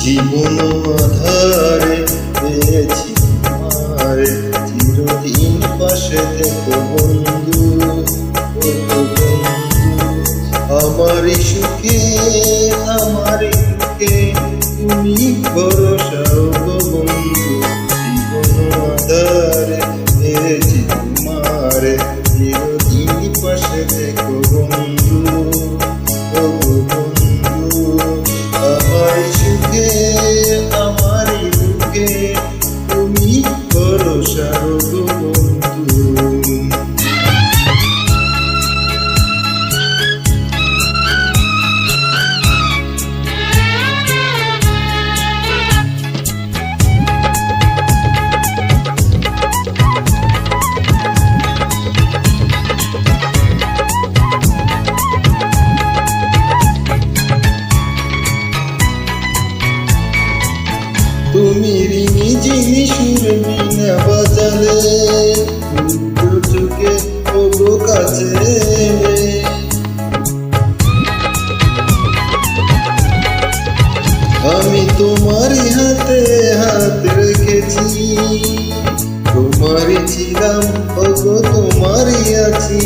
জীবন আধারে পেয়েছি তোমারে, চিরদিন পাশে থেকো বন্ধু, ও বন্ধু। আমারই সুখে আমারই দুঃখে তুমি ভরসা গো বন্ধু। জীবন আধারে পেয়েছি তোমারে, চিরদিন পাশে থেকো বন্ধু, ও বন্ধু। আমারই সুখে আমারই দুঃখে তুমি ভরসা গো বন্ধু। তুমি রিনি যিনি সুর বিনা বাজালে, উত্তর চোখে ওগো কাছে এলে। আমি তোমারই হাতে হাত রেখেছি, তোমারই ছিলাম ওগো তোমারই আছি।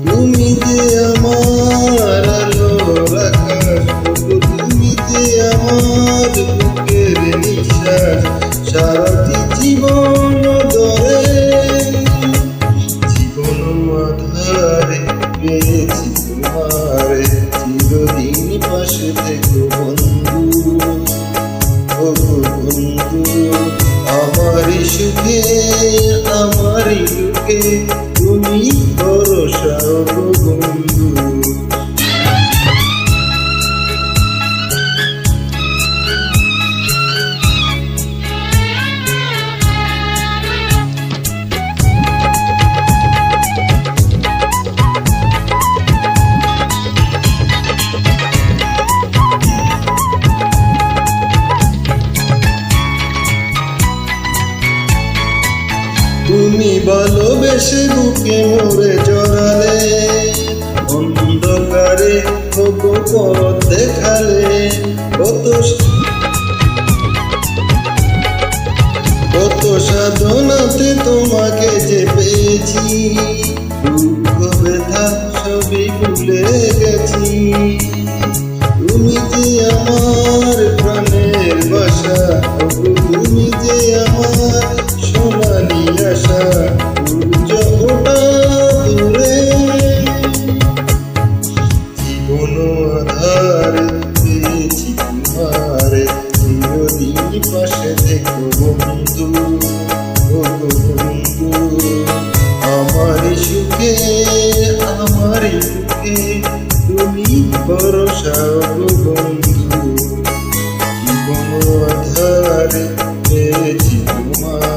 তুমি যে আমার আলোর আকাশ, ওগো তুমি যে আমার বুকের নিঃশ্বাস। সারাটি জীবন ধরে জীবন আধারে পেয়েছি তোমারে, চিরদিন পাশে থেকো বন্ধু, ও বন্ধু। আমারই সুখে আমারই দুঃখে তুমি ভরসা গো বন্ধু। তুমি ভালোবেসে বুকে মোরে জড়ালে, অন্ধকারে ওগো পথ দেখালে। কত সাধনাতে তোমাকে যে পেয়েছি, দুঃখ ব্যথা সবই ভুলে গেছি। তুমি যে আমার প্রাণের বাসা, ওগো তুমি যে আমার সোনালি আশা। সূর্য ওঠা দূরে জীবন আধারে পেয়েছি তোমারে, চিরদিন পাশে থেকো বন্ধু, ও বন্ধু। আমারই সুখে আমারই দুঃখে তুমি ভরসা গো বন্ধু। জীবন আধারে পেয়েছি তোমার।